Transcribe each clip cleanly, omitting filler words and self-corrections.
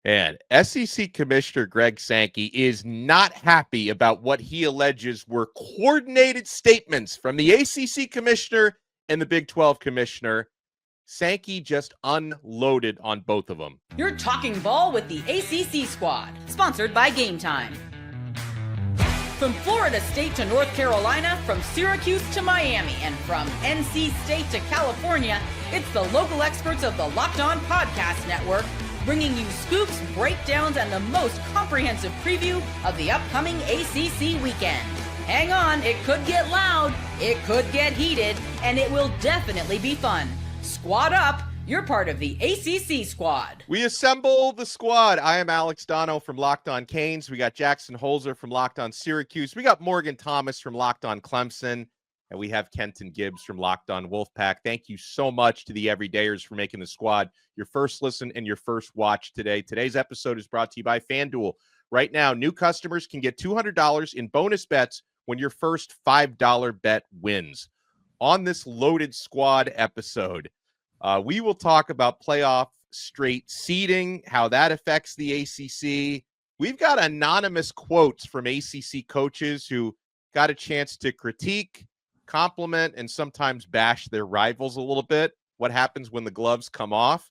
And SEC Commissioner Greg Sankey is not happy about what he alleges were coordinated statements from the ACC Commissioner and the Big 12 Commissioner. Sankey just unloaded on both of them. You're talking ball with the ACC Squad, sponsored by Game Time. From Florida State to North Carolina, from Syracuse to Miami, and from NC State to California, it's the local experts of the Locked On Podcast Network, bringing you scoops, breakdowns, and the most comprehensive preview of the upcoming ACC weekend. Hang on, it could get loud, it could get heated, and it will definitely be fun. Squad up, you're part of the ACC Squad. We assemble the squad. I am Alex Donno from Locked On Canes. We got Jackson Holzer from Locked On Syracuse. We got Morgan Thomas from Locked On Clemson. And we have Kenton Gibbs from Locked On Wolfpack. Thank you so much to the everydayers for making the squad your first listen and your first watch today. Today's episode is brought to you by FanDuel. Right now, new customers can get $200 in bonus bets when your first $5 bet wins. On this loaded squad episode, we will talk about playoff straight seeding, how that affects the ACC. We've got anonymous quotes from ACC coaches who got a chance to critique, compliment, and sometimes bash their rivals a little bit. What happens when the gloves come off?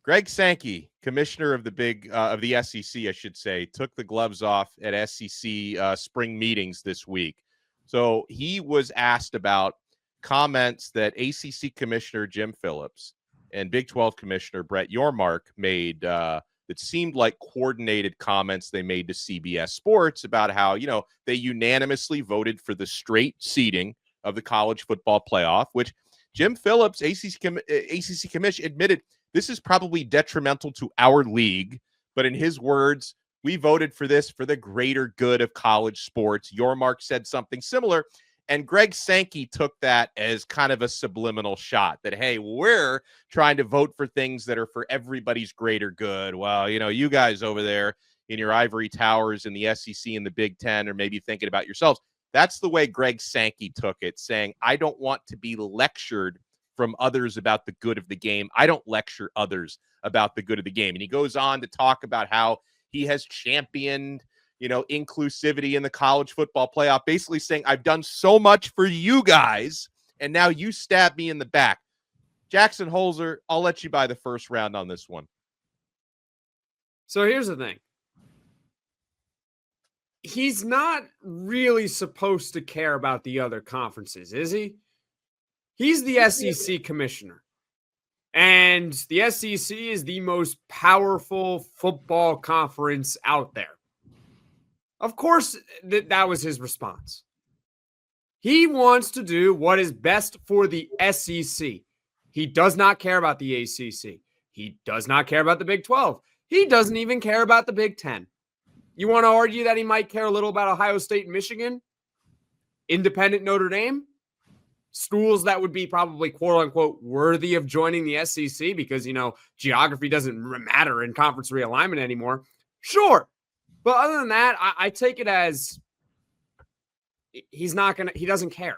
Greg Sankey, commissioner of the SEC, I should say, took the gloves off at SEC spring meetings this week. So he was asked about comments that ACC Commissioner Jim Phillips and Big 12 Commissioner Brett Yormark made that seemed like coordinated comments they made to CBS Sports about how, they unanimously voted for the straight seeding of the college football playoff, which Jim Phillips, ACC Commission, admitted this is probably detrimental to our league. But in his words, we voted for this for the greater good of college sports. Yormark said something similar. And Greg Sankey took that as kind of a subliminal shot that, hey, we're trying to vote for things that are for everybody's greater good. Well, you guys over there in your ivory towers in the SEC and the Big Ten are maybe thinking about yourselves. That's the way Greg Sankey took it, saying, I don't want to be lectured from others about the good of the game. I don't lecture others about the good of the game. And he goes on to talk about how he has championed inclusivity in the college football playoff, basically saying, I've done so much for you guys, and now you stab me in the back. Jackson Holzer, I'll let you buy the first round on this one. So here's the thing. He's not really supposed to care about the other conferences, is he? He's the SEC commissioner. And the SEC is the most powerful football conference out there. Of course, that was his response. He wants to do what is best for the SEC. He does not care about the ACC. He does not care about the Big 12. He doesn't even care about the Big 10. You want to argue that he might care a little about Ohio State and Michigan? Independent Notre Dame? Schools that would be probably quote-unquote worthy of joining the SEC because, geography doesn't matter in conference realignment anymore. Sure. But other than that, I take it as he doesn't care.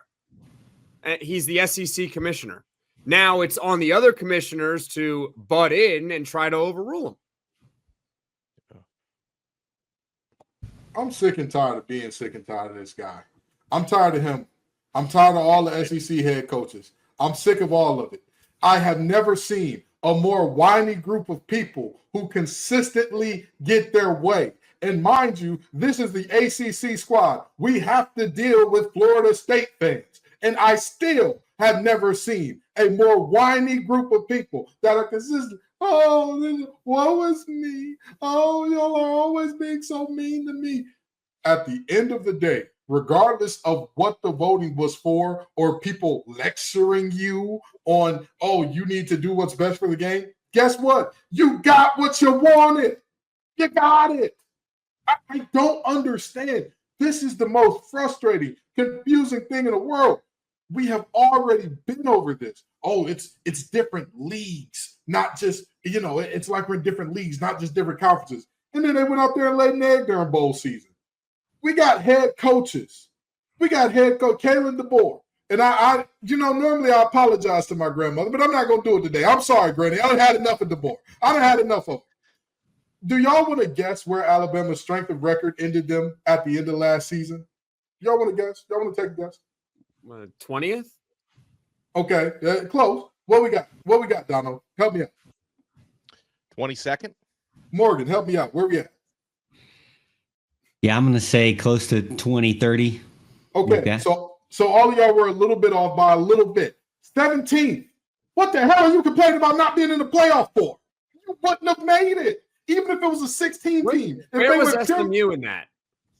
He's the SEC commissioner. Now it's on the other commissioners to butt in and try to overrule him. I'm sick and tired of being sick and tired of this guy. I'm tired of him. I'm tired of all the SEC head coaches. I'm sick of all of it. I have never seen a more whiny group of people who consistently get their way. And mind you, this is the ACC squad. We have to deal with Florida State fans. And I still have never seen a more whiny group of people that are consistent. Oh, woe is me. Oh, y'all are always being so mean to me. At the end of the day, regardless of what the voting was for or people lecturing you on, oh, you need to do what's best for the game, guess what? You got what you wanted. You got it. I don't understand. This is the most frustrating, confusing thing in the world. We have already been over this. Oh, it's different leagues, not just, it's like we're in different leagues, not just different conferences. And then they went out there and laid an egg during bowl season. We got head coaches. We got head coach Kalen DeBoer. And I normally I apologize to my grandmother, but I'm not going to do it today. I'm sorry, Granny. I done had enough of DeBoer. I done had enough of him. Do y'all want to guess where Alabama's strength of record ended them at the end of last season? Y'all want to guess? Y'all want to take a guess? 20th? Okay, close. What we got? What we got, Donno? Help me out. 22nd? Morgan, help me out. Where we at? Yeah, I'm going to say close to 2030. Okay, so all of y'all were a little bit off by a little bit. 17th. What the hell are you complaining about not being in the playoff for? You wouldn't have made it, even if it was a 16 team. Where was SMU in that?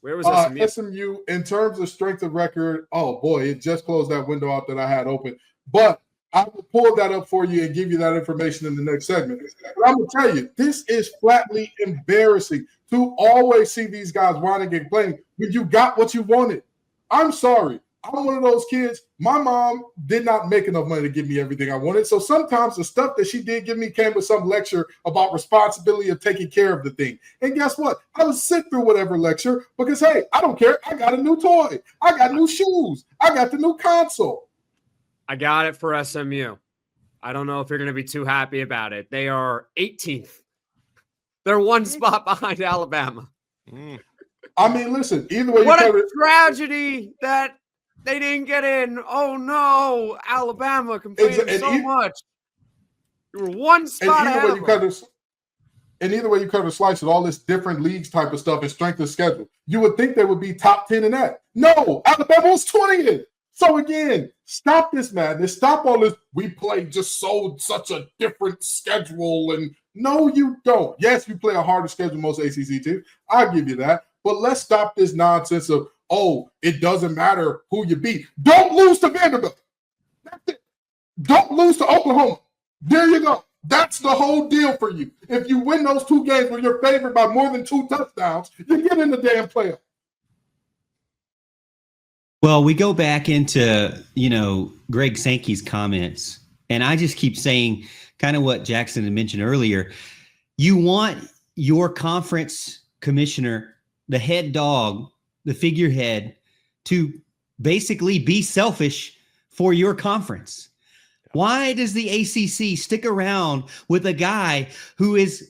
Where was SMU? SMU, in terms of strength of record, oh boy, it just closed that window out that I had open. But I will pull that up for you and give you that information in the next segment. But I'm going to tell you, this is flatly embarrassing to always see these guys whining and complaining when you got what you wanted. I'm sorry. I'm one of those kids. My mom did not make enough money to give me everything I wanted. So sometimes the stuff that she did give me came with some lecture about responsibility of taking care of the thing. And guess what? I would sit through whatever lecture because, hey, I don't care. I got a new toy. I got new shoes. I got the new console. I got it for SMU. I don't know if you're going to be too happy about it. They are 18th. They're one spot behind Alabama. I mean, listen, either way, what a tragedy that they didn't get in. Oh no, Alabama complaining so much. You were one spot ahead of them. And either way you cut or slice it, all this different leagues type of stuff and strength of schedule, you would think they would be top 10 in that. No, Alabama was 20th. So again, stop this madness. Stop all this. We play just such a different schedule. And no, you don't. Yes, you play a harder schedule most ACC teams. I'll give you that. But let's stop this nonsense of, oh, it doesn't matter who you beat. Don't lose to Vanderbilt. That's it. Don't lose to Oklahoma. There you go. That's the whole deal for you. If you win those two games where you're favored by more than 2 touchdowns, you get in the damn playoff. Well, we go back into, Greg Sankey's comments, and I just keep saying kind of what Jackson had mentioned earlier. You want your conference commissioner, the head dog, the figurehead, to basically be selfish for your conference. Why does the ACC stick around with a guy who is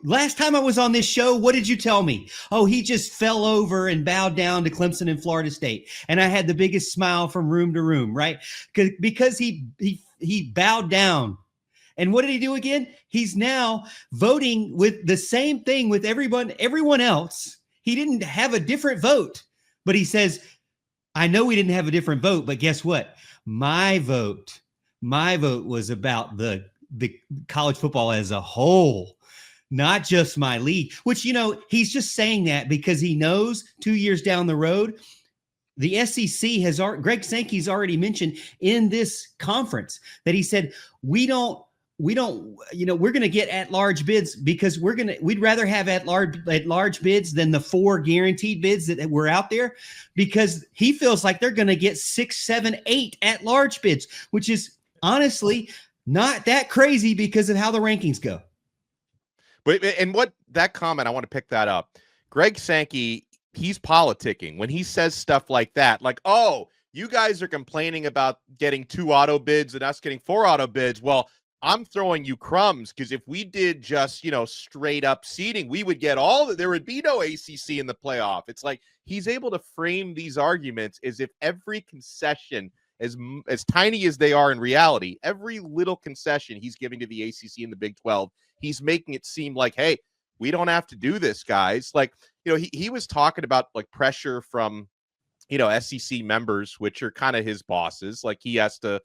last time I was on this show, what did you tell me? Oh, he just fell over and bowed down to Clemson and Florida State. And I had the biggest smile from room to room, right? Because he bowed down. And what did he do again? He's now voting with the same thing with everyone else. He didn't have a different vote, but he says, I know we didn't have a different vote, but guess what? My vote was about the college football as a whole, not just my league, which, he's just saying that because he knows 2 years down the road, the SEC Greg Sankey's already mentioned in this conference that he said, we're going to get at-large bids because we'd rather have at-large bids than the 4 guaranteed bids that were out there, because he feels like they're going to get 6, 7, 8 at-large bids, which is honestly not that crazy because of how the rankings go. But what that comment, I want to pick that up. Greg Sankey, he's politicking when he says stuff like that, like, oh, you guys are complaining about getting 2 auto bids and us getting 4 auto bids. Well, I'm throwing you crumbs because if we did just, straight up seeding, we would get there would be no ACC in the playoff. It's like he's able to frame these arguments as if every concession, as tiny as they are in reality, every little concession he's giving to the ACC and the Big 12, he's making it seem like, hey, we don't have to do this, guys. Like, he was talking about like pressure from, SEC members, which are kind of his bosses. Like he has to,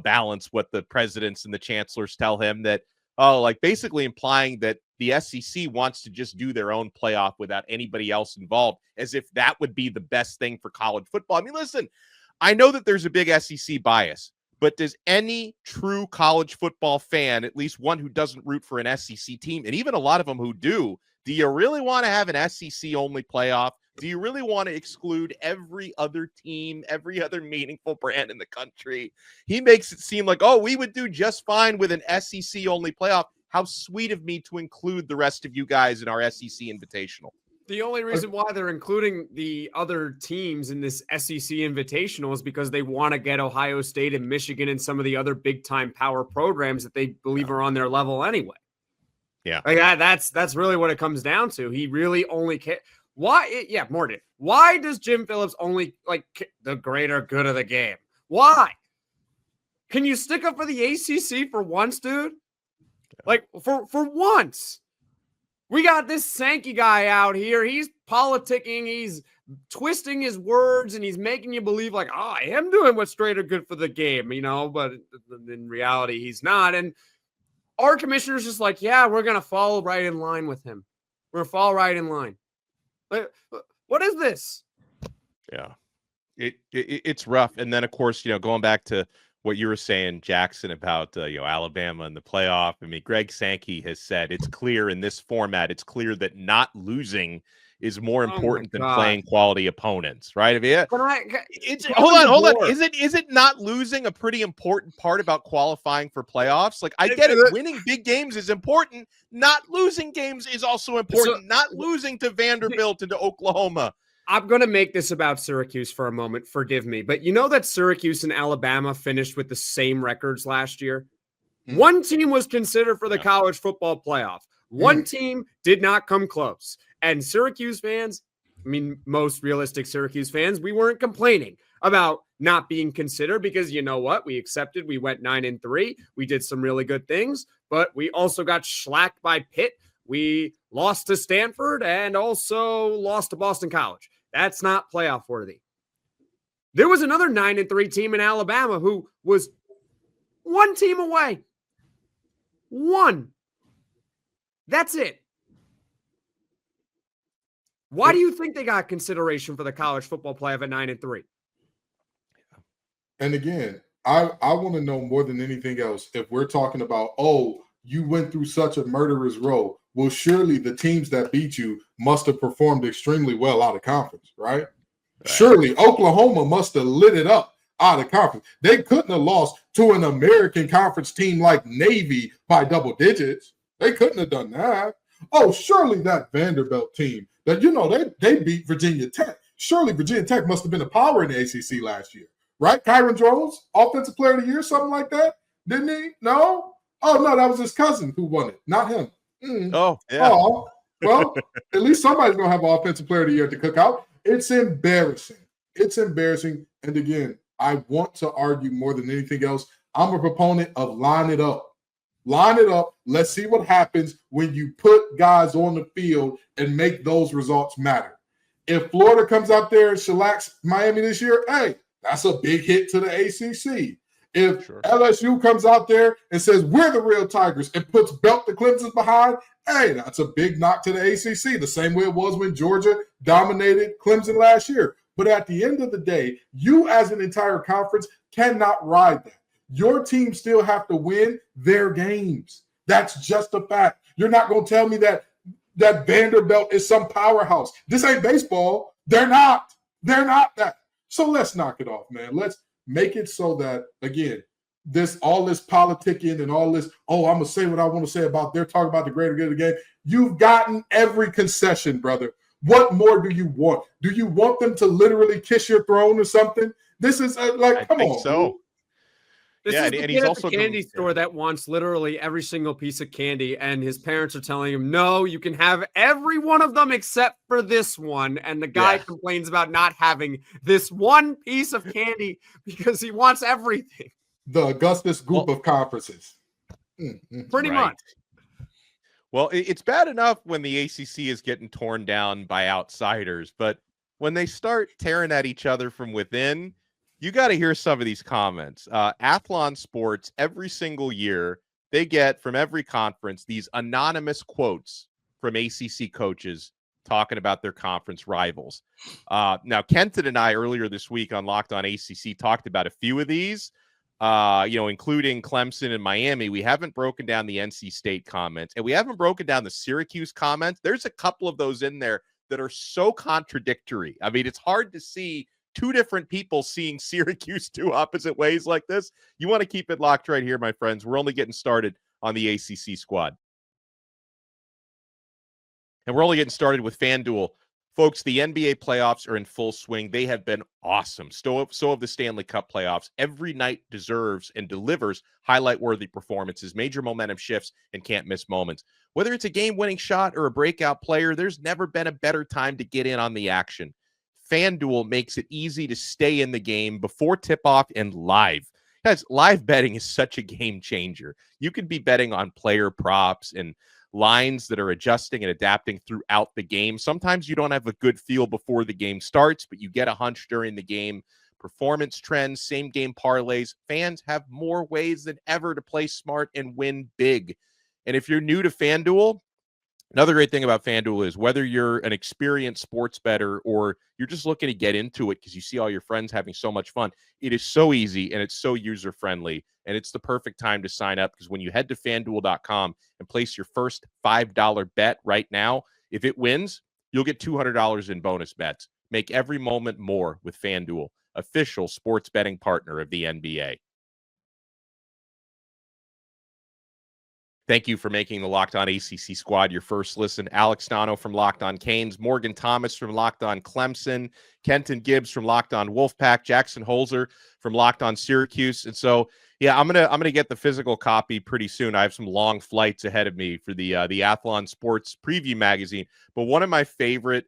balance what the presidents and the chancellors tell him that, like basically implying that the SEC wants to just do their own playoff without anybody else involved, as if that would be the best thing for college football. I mean, listen, I know that there's a big SEC bias, but does any true college football fan, at least one who doesn't root for an SEC team, and even a lot of them who do you really want to have an SEC-only playoff? Do you really want to exclude every other team, every other meaningful brand in the country? He makes it seem like, oh, we would do just fine with an SEC-only playoff. How sweet of me to include the rest of you guys in our SEC Invitational. The only reason why they're including the other teams in this SEC Invitational is because they want to get Ohio State and Michigan and some of the other big-time power programs that they believe are on their level anyway. Yeah. Like that's really what it comes down to. He really only cares. Why? Yeah, Morgan. Why does Jim Phillips only like the greater good of the game? Why? Can you stick up for the ACC for once, dude? Like for once. We got this Sankey guy out here. He's politicking. He's twisting his words, and he's making you believe like, oh, I am doing what's straight or good for the game, but in reality, he's not. And our commissioner's just like, yeah, we're going to fall right in line with him. We're going to fall right in line. Like, what is this? Yeah, it's rough. And then, of course, going back to what you were saying, Jackson, about Alabama and the playoff. I mean, Greg Sankey has said it's clear in this format. It's clear that not losing is more important than playing quality opponents, right? I mean, hold on. Is it not losing a pretty important part about qualifying for playoffs? Like, I get it. Winning big games is important. Not losing games is also important. Not losing to Vanderbilt and to Oklahoma. I'm going to make this about Syracuse for a moment. Forgive me. But you know that Syracuse and Alabama finished with the same records last year? Mm-hmm. One team was considered for the college football playoff. One team did not come close. And Syracuse fans, I mean, most realistic Syracuse fans, we weren't complaining about not being considered because you know what? We accepted. We went 9-3. We did some really good things, but we also got shellacked by Pitt. We lost to Stanford and also lost to Boston College. That's not playoff worthy. There was another 9-3 team in Alabama who was one team away. One. That's it. Why do you think they got consideration for the college football playoff at 9-3? And again, I want to know more than anything else, if we're talking about, you went through such a murderer's row, well, surely the teams that beat you must have performed extremely well out of conference, right? Surely Oklahoma must have lit it up out of conference. They couldn't have lost to an American Conference team like Navy by double digits. They couldn't have done that. Oh, surely that Vanderbilt team that, they beat Virginia Tech. Surely Virginia Tech must have been a power in the ACC last year, right? Kyron Jones, Offensive Player of the Year, something like that, didn't he? No? Oh, no, that was his cousin who won it, not him. Oh, yeah. Oh, well, at least somebody's going to have Offensive Player of the Year to cook out. It's embarrassing. It's embarrassing. And again, I want to argue more than anything else. I'm a proponent of line it up. Line it up. Let's see what happens when you put guys on the field and make those results matter. If Florida comes out there and shellacks Miami this year, hey, that's a big hit to the ACC. If LSU comes out there and says, we're the real Tigers and puts belt the Clemson behind, hey, that's a big knock to the ACC, the same way it was when Georgia dominated Clemson last year. But at the end of the day, you as an entire conference cannot ride that. Your team still have to win their games. That's just a fact. You're not going to tell me that Vanderbilt is some powerhouse. This ain't baseball. They're not. They're not that. So let's knock it off, man. Let's make it so that, again, all this politicking and all this, I'm going to say what I want to say about they're talking about the greater good of the game. You've gotten every concession, brother. What more do you want? Do you want them to literally kiss your throne or something? This is come on. So. This is the kid at the candy store that wants literally every single piece of candy, and his parents are telling him, no, you can have every one of them except for this one. And the guy complains about not having this one piece of candy because he wants everything. The Augustus group of conferences. Pretty much. Well, it's bad enough when the ACC is getting torn down by outsiders, but when they start tearing at each other from within, you got to hear some of these comments. Athlon Sports, every single year, they get from every conference these anonymous quotes from ACC coaches talking about their conference rivals. Now, Kenton and I earlier this week on Locked On ACC talked about a few of these, including Clemson and Miami. We haven't broken down the NC State comments, and we haven't broken down the Syracuse comments. There's a couple of those in there that are so contradictory. I mean, it's hard to see two different people seeing Syracuse two opposite ways like this. You want to keep it locked right here, my friends. We're only getting started on the ACC squad. And we're only getting started with FanDuel Folks, the NBA playoffs are in full swing. They have been awesome. So have the Stanley Cup playoffs. Every night deserves and delivers highlight-worthy performances, major momentum shifts, and can't-miss moments. Whether it's a game-winning shot or a breakout player, there's never been a better time to get in on the action. FanDuel makes it easy to stay in the game before tip-off and live. Guys, live betting is such a game changer. You could be betting on player props and lines that are adjusting and adapting throughout the game. Sometimes you don't have a good feel before the game starts, but you get a hunch during the game. Performance trends, same game parlays. Fans have more ways than ever to play smart and win big. And if you're new to FanDuel, another great thing about FanDuel is whether you're an experienced sports bettor or you're just looking to get into it because you see all your friends having so much fun, it is so easy and it's so user-friendly. And it's the perfect time to sign up because when you head to FanDuel.com and place your first $5 bet right now, if it wins, you'll get $200 in bonus bets. Make every moment more with FanDuel, official sports betting partner of the NBA. Thank you for making the Locked On ACC Squad your first listen. Alex Donno from Locked On Canes, Morgan Thomas from Locked On Clemson, Kenton Gibbs from Locked On Wolfpack, Jackson Holzer from Locked On Syracuse. And so, yeah, I'm gonna get the physical copy pretty soon. I have some long flights ahead of me for the Athlon Sports Preview magazine. But one of my favorite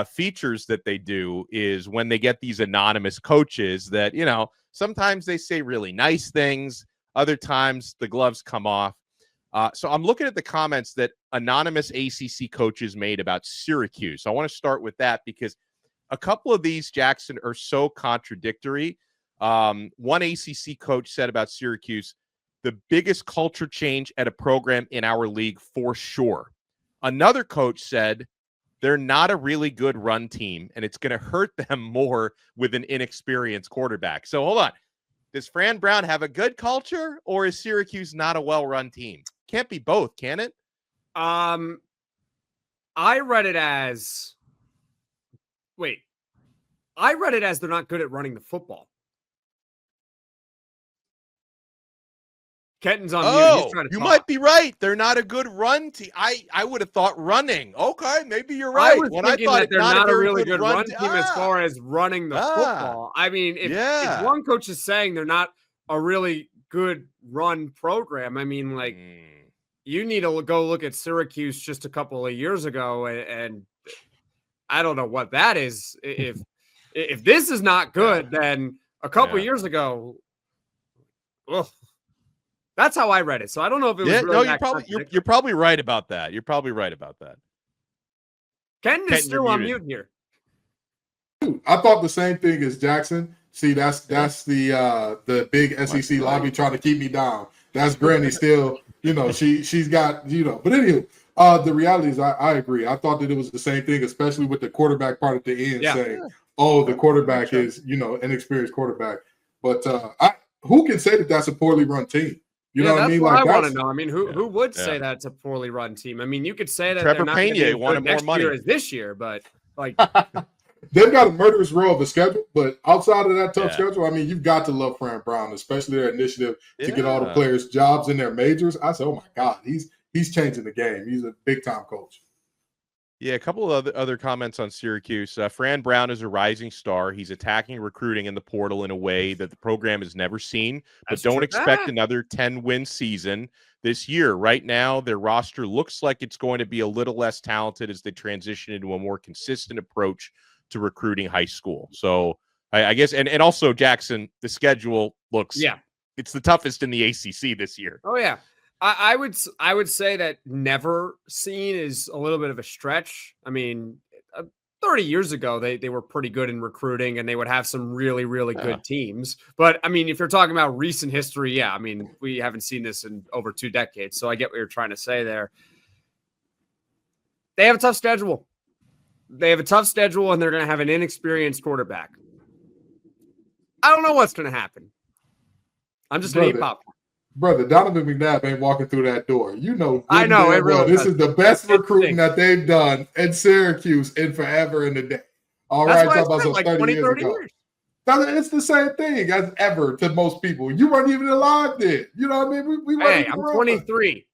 features that they do is when they get these anonymous coaches that, you know, sometimes they say really nice things, other times the gloves come off. So I'm looking at the comments that anonymous ACC coaches made about Syracuse. I want to start with that because a couple of these, Jackson, are so contradictory. One ACC coach said about Syracuse, the biggest culture change at a program in our league for sure. Another coach said they're not a really good run team, and it's going to hurt them more with an inexperienced quarterback. So hold on. Does Fran Brown have a good culture, or is Syracuse not a well-run team? Can't be both, can it? I read it as they're not good at running the football. Kenton's on mute. He's trying to talk. Might be right. They're not a good run team. I would have thought running. Okay, maybe you're right. I was thinking that they're not a really good run team as far as running the football. I mean, if one coach is saying they're not a really good run program, I mean, like, you need to go look at Syracuse just a couple of years ago, and I don't know what that is. If this is not good, then a couple of years ago, that's how I read it. So I don't know if it was really you're probably right about that. You're probably right about that. Kenton is still on mute here. I thought the same thing as Jackson. See, that's the big SEC lobby trying to keep me down. That's Granny still, you know, she's got, you know. But anyway, the reality is I agree. I thought that it was the same thing, especially with the quarterback part at the end saying, the quarterback is, you know, inexperienced quarterback. But who can say that that's a poorly run team? You know what I mean? Like, I want to know. I mean, who would say that's a poorly run team? I mean, you could say that Trevor they're not Pena wanted more money as this year, but like they've got a murderous row of a schedule. But outside of that tough schedule, I mean, you've got to love Fran Brown, especially their initiative to get all the players jobs in their majors. I said, oh my God, he's changing the game. He's a big time coach. Yeah, a couple of other comments on Syracuse. Fran Brown is a rising star. He's attacking recruiting in the portal in a way that the program has never seen. But don't expect another 10-win season this year. Right now, their roster looks like it's going to be a little less talented as they transition into a more consistent approach to recruiting high school. So I guess, and also, Jackson, the schedule looks, it's the toughest in the ACC this year. Oh, yeah. I would say that never seen is a little bit of a stretch. I mean, 30 years ago, they were pretty good in recruiting and they would have some really, really good teams. But I mean, if you're talking about recent history, I mean, we haven't seen this in over 2 decades. So I get what you're trying to say there. They have a tough schedule. And they're going to have an inexperienced quarterback. I don't know what's going to happen. I'm just going to eat popcorn. Brother, Donovan McNabb ain't walking through that door. You know. I know. It really this is the best recruiting that they've done in Syracuse in forever and a day. All right, talk about some 30 years ago. It's the same thing as ever to most people. You weren't even alive then. You know what I mean? Hey, I'm 23.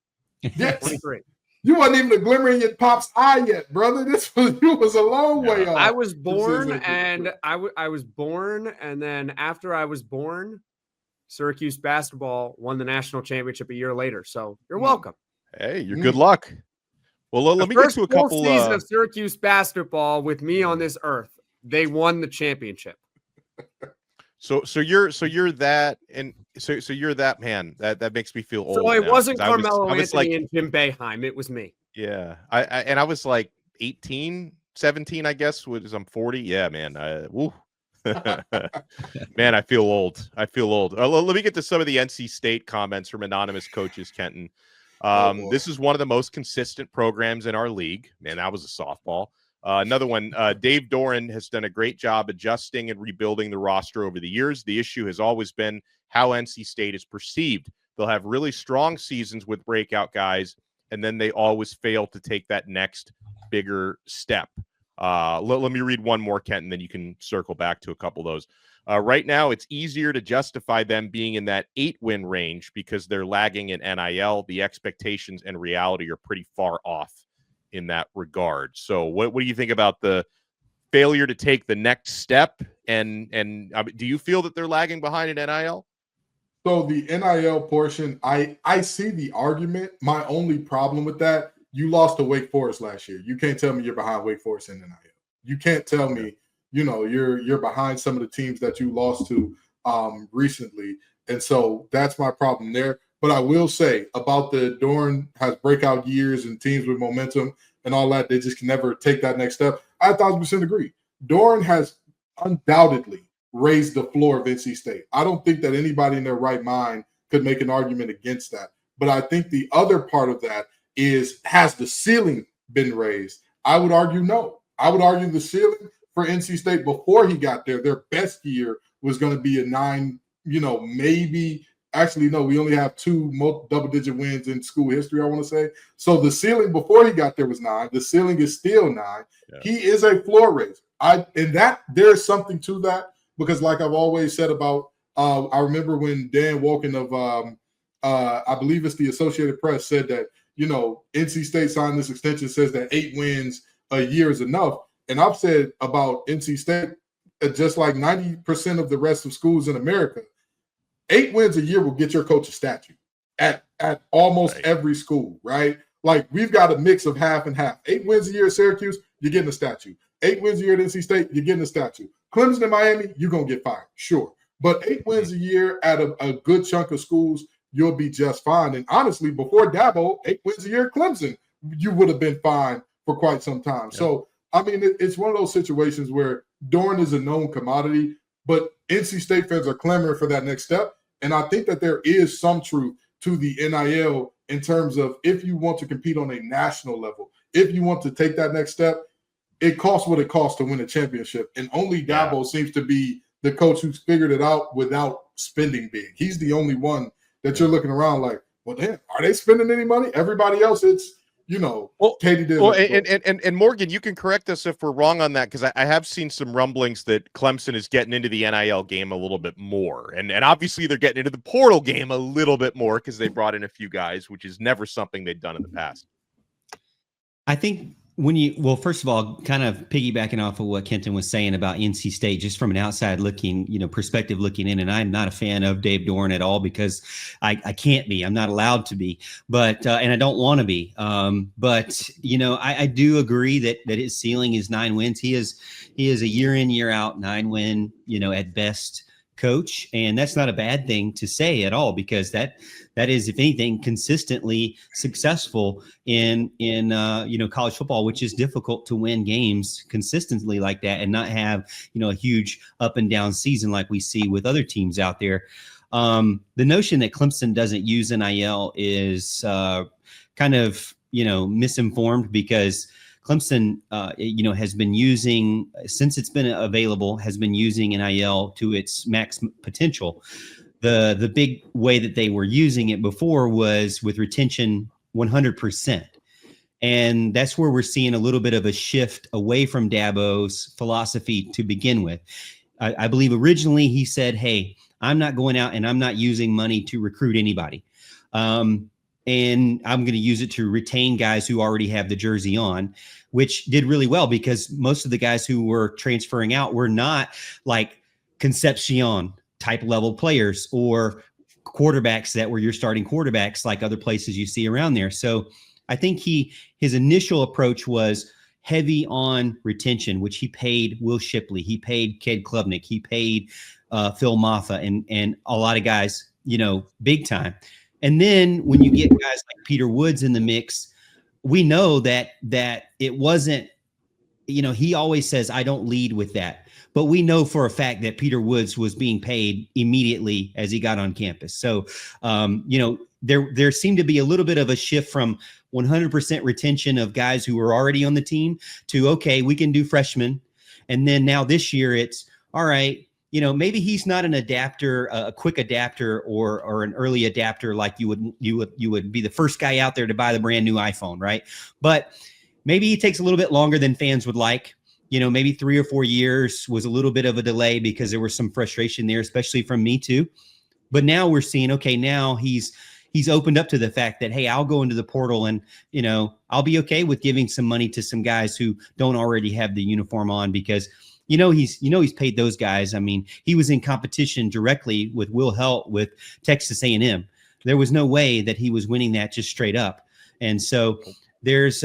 Yes. 23. You wasn't even a glimmer in your pop's eye yet, brother. You was a long way off. I was born, and I was born, and then after I was born, Syracuse basketball won the national championship a year later. So you're welcome. Hey, you're good luck. Well, let me get to a couple season of Syracuse basketball with me on this earth. They won the championship. So you're that, and so you're that man. That makes me feel old. So it now, wasn't Carmelo I was Anthony like, and Jim Boeheim. It was me. Yeah, I was like 18, 17, I guess. I'm 40. Yeah, man. Man, I feel old. Let me get to some of the NC State comments from anonymous coaches, Kenton. This is one of the most consistent programs in our league. Man, that was a softball. Another one, Dave Doran has done a great job adjusting and rebuilding the roster over the years. The issue has always been how NC State is perceived. They'll have really strong seasons with breakout guys, and then they always fail to take that next bigger step. Let me read one more, Kenton, then you can circle back to a couple of those. Right now, it's easier to justify them being in that 8-win range because they're lagging in NIL. The expectations and reality are pretty far off in that regard. So what do you think about the failure to take the next step? And do you feel that they're lagging behind in NIL? So the NIL portion, I see the argument. My only problem with that, you lost to Wake Forest last year. You can't tell me you're behind Wake Forest in NIL. You can't tell me, you're behind some of the teams that you lost to recently. And so that's my problem there. But I will say about the Doran has breakout years and teams with momentum and all that, they just can never take that next step. I 1,000% agree. Doran has undoubtedly raised the floor of NC State. I don't think that anybody in their right mind could make an argument against that. But I think the other part of that is, has the ceiling been raised? I would argue no. I would argue the ceiling for NC State before he got there, their best year was going to be a 9, maybe. Actually, no, we only have 2 double-digit wins in school history, I want to say. So the ceiling before he got there was 9. The ceiling is still 9. Yeah. He is a floor raiser. And that there's something to that, because like I've always said about, I remember when Dan Wolken of, I believe it's the Associated Press, said that, NC State signed this extension, says that 8 wins a year is enough. And I've said about NC State, just like 90% of the rest of schools in America, 8 wins a year will get your coach a statue at almost every school, right? Like, we've got a mix of half and half. 8 wins a year at Syracuse, you're getting a statue. 8 wins a year at NC State, you're getting a statue. Clemson and Miami, you're going to get fired, sure. But 8 wins a year at a good chunk of schools, you'll be just fine. And honestly, before Dabo, 8 wins a year at Clemson, you would have been fine for quite some time. Yeah. So, I mean, it's one of those situations where Doran is a known commodity, but NC State fans are clamoring for that next step. And I think that there is some truth to the NIL in terms of, if you want to compete on a national level, if you want to take that next step, it costs what it costs to win a championship. And only Dabo seems to be the coach who's figured it out without spending big. He's the only one that you're looking around like, well, damn, are they spending any money? Everybody else, it's, Katie did. Well, and Morgan, you can correct us if we're wrong on that, because I have seen some rumblings that Clemson is getting into the NIL game a little bit more. And obviously they're getting into the portal game a little bit more because they brought in a few guys, which is never something they've done in the past. I think first of all, kind of piggybacking off of what Kenton was saying about NC State, just from an outside looking, perspective looking in, and I'm not a fan of Dave Doran at all because I can't be, I'm not allowed to be, but, and I don't want to be. But, I do agree that his ceiling is 9 wins. He is a year in, year out, 9-win, at best coach. And that's not a bad thing to say at all, because that is, if anything, consistently successful in college football, which is difficult to win games consistently like that and not have, a huge up and down season like we see with other teams out there. The notion that Clemson doesn't use NIL is kind of, misinformed, because Clemson, has been using, since it's been available, has been using NIL to its max potential. The big way that they were using it before was with retention 100%. And that's where we're seeing a little bit of a shift away from Dabo's philosophy to begin with. I believe originally he said, hey, I'm not going out and I'm not using money to recruit anybody. and I'm going to use it to retain guys who already have the jersey on, which did really well because most of the guys who were transferring out were not like Concepcion type level players or quarterbacks that were your starting quarterbacks like other places you see around there. So I think his initial approach was heavy on retention, which he paid Will Shipley, he paid Cade Klubnik, he paid Phil Maffa, and a lot of guys, big time. And then when you get guys like Peter Woods in the mix, we know that it wasn't, he always says, I don't lead with that. But we know for a fact that Peter Woods was being paid immediately as he got on campus. So, there seemed to be a little bit of a shift from 100% retention of guys who were already on the team to, okay, we can do freshmen. And then now this year it's, all right, maybe he's not an adapter, a quick adapter or an early adapter like you would be the first guy out there to buy the brand new iPhone, right? But maybe he takes a little bit longer than fans would like. Maybe 3 or 4 years was a little bit of a delay because there was some frustration there, especially from me too. But now we're seeing, okay, now he's opened up to the fact that, hey, I'll go into the portal and, I'll be okay with giving some money to some guys who don't already have the uniform on because, he's paid those guys. I mean, he was in competition directly with Will Helt with Texas A&M. There was no way that he was winning that just straight up. And so there's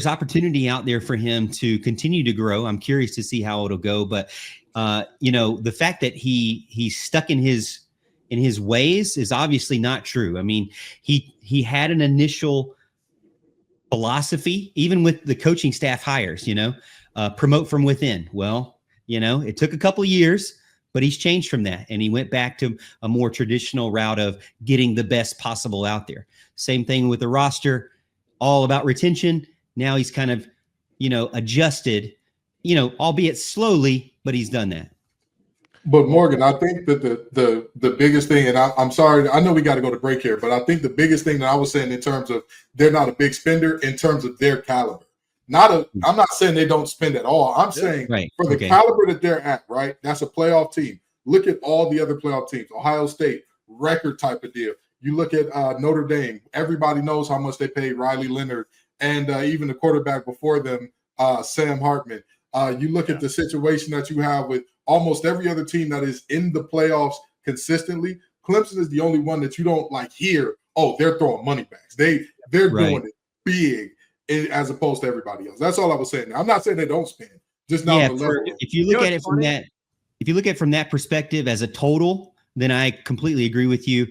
opportunity out there for him to continue to grow. I'm curious to see how it'll go, but the fact that he's stuck in his ways is obviously not true. I mean, he had an initial philosophy, even with the coaching staff hires, promote from within. Well, it took a couple of years, but he's changed from that. And he went back to a more traditional route of getting the best possible out there. Same thing with the roster, all about retention. Now he's kind of, adjusted, albeit slowly, but he's done that. But Morgan, I think that the biggest thing, and I'm sorry, I know we got to go to break here, but I think the biggest thing that I was saying in terms of they're not a big spender in terms of their caliber. I'm not saying they don't spend at all. I'm saying for the caliber that they're at, right? That's a playoff team. Look at all the other playoff teams. Ohio State, record type of deal. You look at Notre Dame. Everybody knows how much they paid Riley Leonard and even the quarterback before them, Sam Hartman. You look at the situation that you have with almost every other team that is in the playoffs consistently. Clemson is the only one that you don't hear, oh, they're throwing money backs. They're doing it big as opposed to everybody else. That's all I was saying. I'm not saying they don't spend, just not the level. If you look at it from that, if you look at it from that perspective as a total, then I completely agree with you.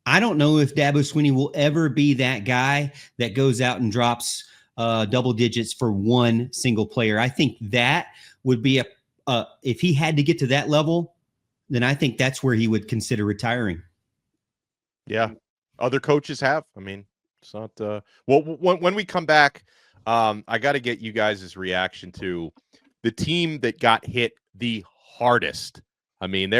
I don't know if Dabo Swinney will ever be that guy that goes out and drops double digits for one single player. I think that would be if he had to get to that level, then I think that's where he would consider retiring. Yeah. Other coaches have. I mean, it's not when we come back, I got to get you guys' reaction to the team that got hit the hardest. I mean,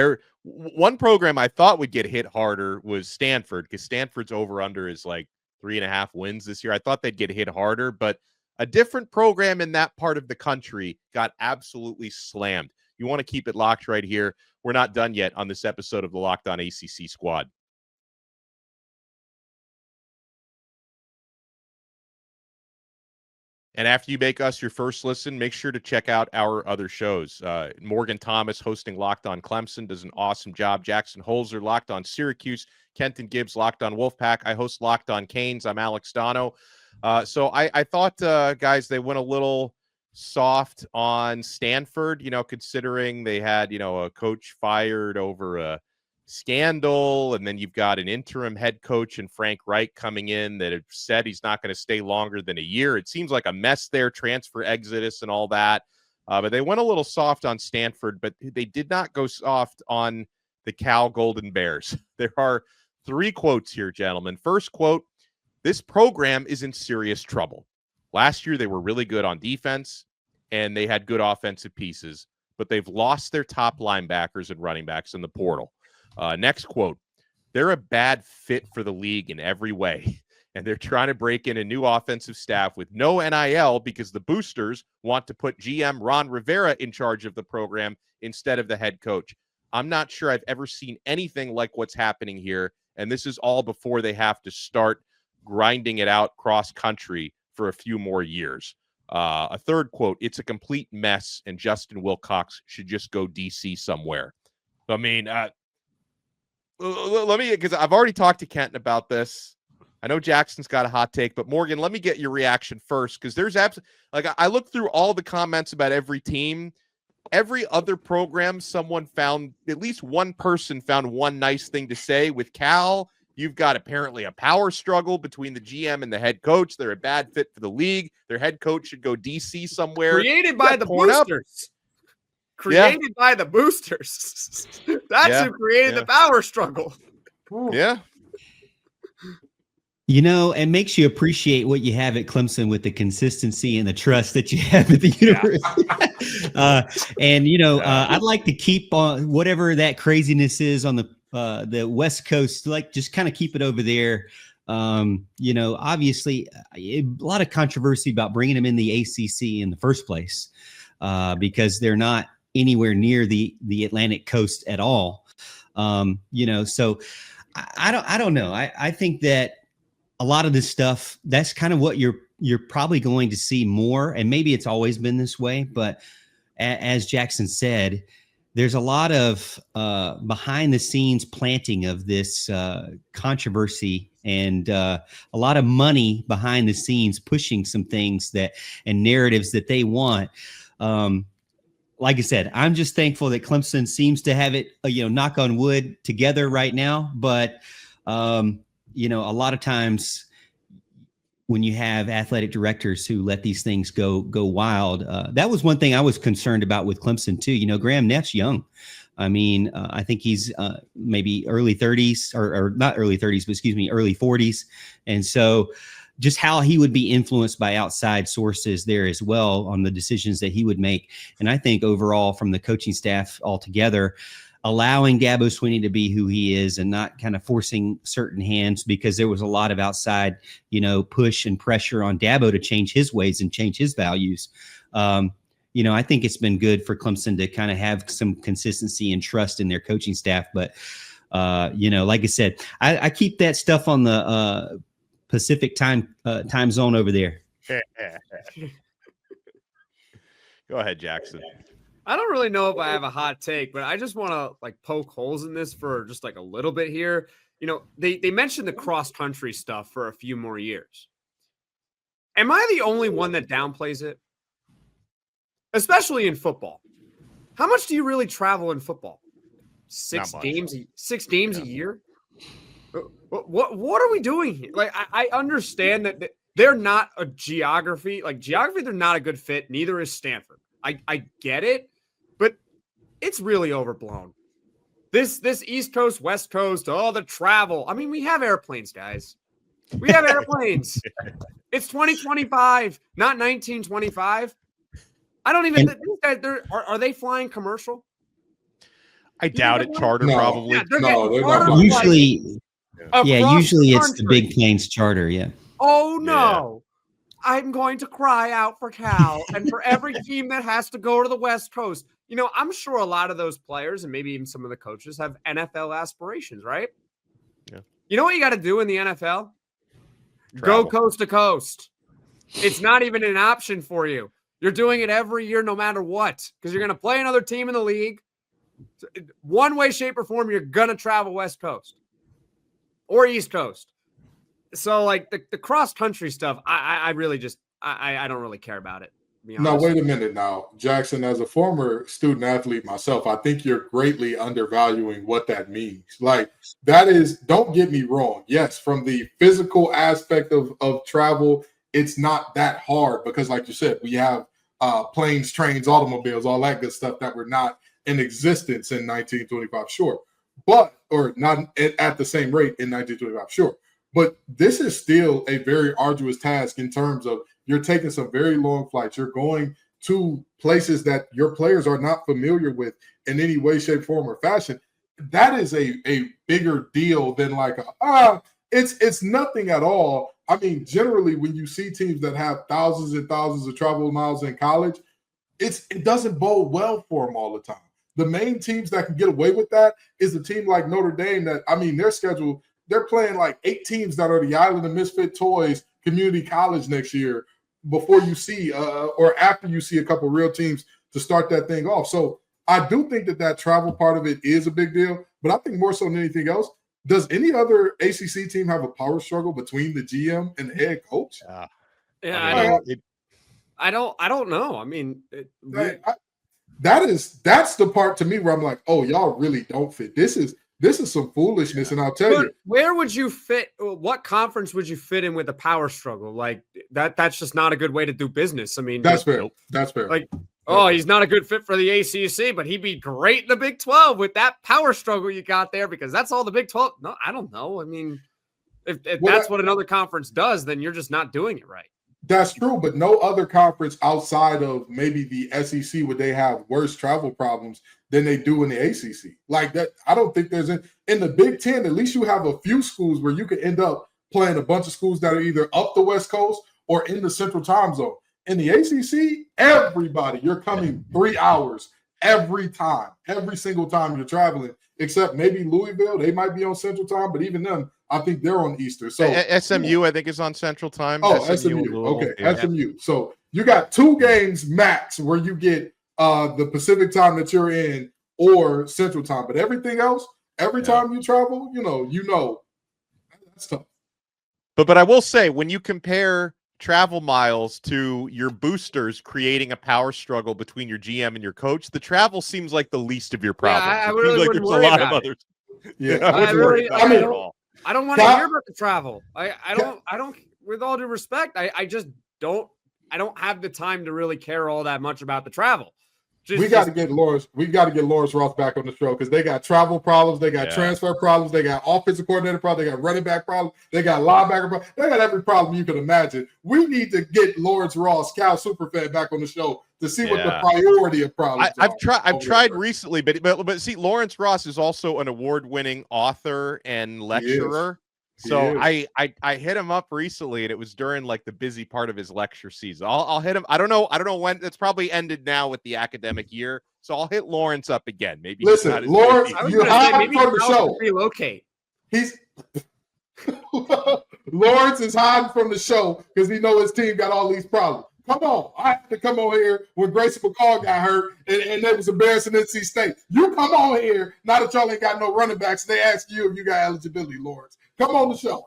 one program I thought would get hit harder was Stanford, because Stanford's over-under is like 3.5 wins this year. I thought they'd get hit harder, but a different program in that part of the country got absolutely slammed. You want to keep it locked right here. We're not done yet on this episode of the Locked On ACC Squad. And after you make us your first listen, make sure to check out our other shows. Morgan Thomas hosting Locked On Clemson does an awesome job. Jackson Holzer, Locked On Syracuse. Kenton Gibbs, Locked On Wolfpack. I host Locked On Canes. I'm Alex Donno. So I thought, guys, they went a little soft on Stanford, considering they had, a coach fired over a scandal, and then you've got an interim head coach and Frank Reich coming in that have said he's not going to stay longer than a year. It seems like a mess there, transfer exodus and all that. But they went a little soft on Stanford, but they did not go soft on the Cal Golden Bears. There are 3 quotes here, gentlemen. First quote, this program is in serious trouble. Last year, they were really good on defense, and they had good offensive pieces, but they've lost their top linebackers and running backs in the portal. Next quote, they're a bad fit for the league in every way, and they're trying to break in a new offensive staff with no NIL because the boosters want to put GM Ron Rivera in charge of the program instead of the head coach. I'm not sure I've ever seen anything like what's happening here, And this is all before they have to start grinding it out cross country for a few more years. A third quote, it's a complete mess, and Justin Wilcox should just go DC somewhere. I mean, let me, because I've already talked to Kenton about this. I know Jackson's got a hot take, but Morgan, let me get your reaction first, because there's like I looked through all the comments about every team. Every other program, someone found, at least one person found one nice thing to say. With Cal, you've got apparently a power struggle between the GM and the head coach. They're a bad fit for the league. Their head coach should go DC somewhere. Created by the boosters. Created by the boosters. That's who created the power struggle. Yeah. You know, it makes you appreciate what you have at Clemson with the consistency and the trust that you have at the university. And, you know, I'd like to keep on whatever that craziness is on the West Coast, like just kind of keep it over there. You know, obviously a lot of controversy about bringing them in the ACC in the first place because they're not anywhere near the Atlantic coast at all. You know, so I don't know. I think that a lot of this stuff, that's kind of what you're probably going to see more. And maybe it's always been this way, but as Jackson said, there's a lot of behind the scenes planting of this controversy and a lot of money behind the scenes pushing some things and narratives that they want. Like I said, I'm just thankful that Clemson seems to have it, knock on wood, together right now. But, you know, a lot of times when you have athletic directors who let these things go wild, that was one thing I was concerned about with Clemson too. You know, Graham Neff's young. I mean, I think he's maybe early 30s or not early 30s, but excuse me, early 40s. And so just how he would be influenced by outside sources there as well on the decisions that he would make. And I think overall from the coaching staff altogether, allowing Dabo Swinney to be who he is and not kind of forcing certain hands, because there was a lot of outside, push and pressure on Dabo to change his ways and change his values. I think it's been good for Clemson to kind of have some consistency and trust in their coaching staff. But, like I said, I keep that stuff on the Pacific time zone over there. Go ahead, Jackson. I don't really know if I have a hot take, but I just want to poke holes in this for just a little bit here. They mentioned the cross-country stuff for a few more years. Am I the only one that downplays it? Especially in football. How much do you really travel in football? 6 games a year? What are we doing here? I understand that they're not a geography. They're not a good fit. Neither is Stanford. I get it, but it's really overblown. This East Coast, West Coast, all the travel. I mean, we have airplanes, guys. We have airplanes. It's 2025, not 1925. I don't even think that are they flying commercial? I doubt it. Charter, probably. Yeah, they're not. Usually it's the big planes charter. Yeah. Oh no. Yeah. I'm going to cry out for Cal and for every team that has to go to the West Coast. I'm sure a lot of those players and maybe even some of the coaches have NFL aspirations, right? Yeah. You know what you got to do in the NFL? Travel. Go coast to coast. It's not even an option for you. You're doing it every year, no matter what, because you're going to play another team in the league. One way, shape, or form, you're going to travel West Coast or East Coast. So, the cross-country stuff, I really just I don't really care about it. Now, wait a minute now. Jackson, as a former student athlete myself, I think you're greatly undervaluing what that means. That is, don't get me wrong. Yes, from the physical aspect of travel, it's not that hard because, like you said, we have planes, trains, automobiles, all that good stuff that were not in existence in 1925, sure. Or not at the same rate in 1925, sure. But this is still a very arduous task in terms of you're taking some very long flights. You're going to places that your players are not familiar with in any way, shape, form, or fashion. That is a bigger deal than it's nothing at all. I mean, generally, when you see teams that have thousands and thousands of travel miles in college, it doesn't bode well for them all the time. The main teams that can get away with that is a team like Notre Dame that, their schedule, they're playing like 8 teams that are the Island of Misfit Toys Community College next year before you see or after you see a couple real teams to start that thing off. So I do think that travel part of it is a big deal, but I think more so than anything else, does any other ACC team have a power struggle between the GM and the head coach? I don't know. I mean, that's the part to me where I'm like, oh, y'all really don't fit. This is some foolishness, and I'll tell you. Where would you fit? What conference would you fit in with a power struggle? Like that's just not a good way to do business. I mean, that's fair. That's fair. Like, oh, he's not a good fit for the ACC, but he'd be great in the Big 12 with that power struggle you got there, because that's all the Big 12. No, I don't know. I mean, if that's what another conference does, then you're just not doing it right. That's true, but no other conference outside of maybe the SEC would they have worse travel problems than they do in the ACC. Like that, I don't think there's in the Big 10. At least you have a few schools where you could end up playing a bunch of schools that are either up the West Coast or in the Central Time Zone. In the ACC, everybody, you're coming 3 hours every single time you're traveling, except maybe Louisville. They might be on Central Time, but even them, I think they're on Easter. So SMU, I think, is on Central Time. Oh, SMU. Okay, yeah. SMU. So you got 2 games max where you get the Pacific time that you're in or Central Time, but everything else, every time you travel, you know, that's tough. But I will say, when you compare travel miles to your boosters creating a power struggle between your GM and your coach, the travel seems like the least of your problems. Yeah, I really wouldn't worry about it. Yeah, I don't want to hear about the travel. I don't. With all due respect, I just don't. I don't have the time to really care all that much about the travel. We got to get Lawrence Ross back on the show, because they got travel problems, they got transfer problems, they got offensive coordinator problems, they got running back problems, they got linebacker problems, they got every problem you can imagine. We need to get Lawrence Ross, Cal Superfan, back on the show to see what the priority of problems are. I've tried recently, but see, Lawrence Ross is also an award-winning author and lecturer. So I hit him up recently, and it was during like the busy part of his lecture season. I'll hit him. I don't know when. It's probably ended now with the academic year. So I'll hit Lawrence up again. Maybe listen, Lawrence, you hired him from the show. Relocate. Lawrence is hiding from the show because he knows his team got all these problems. Come on, I have to come on here when Grayson McCall got hurt, and that was embarrassing NC State. You come on here now that y'all ain't got no running backs. They ask you if you got eligibility, Lawrence. Come on the show.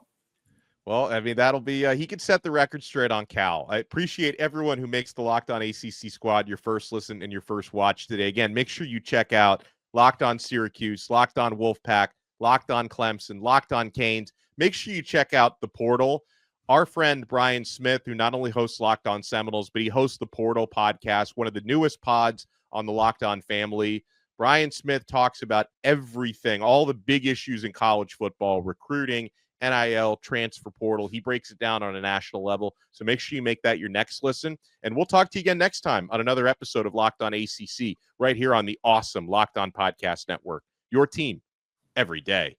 Well, I mean, that'll be he could set the record straight on Cal. I appreciate everyone who makes the Locked On ACC Squad your first listen and your first watch today. Again, make sure you check out Locked On Syracuse, Locked On Wolfpack, Locked On Clemson, Locked On Canes. Make sure you check out the Portal. Our friend Brian Smith, who not only hosts Locked On Seminoles, but he hosts the Portal podcast, one of the newest pods on the Locked On family. Brian Smith talks about everything, all the big issues in college football, recruiting, NIL, transfer portal. He breaks it down on a national level. So make sure you make that your next listen. And we'll talk to you again next time on another episode of Locked On ACC right here on the awesome Locked On Podcast Network. Your team every day.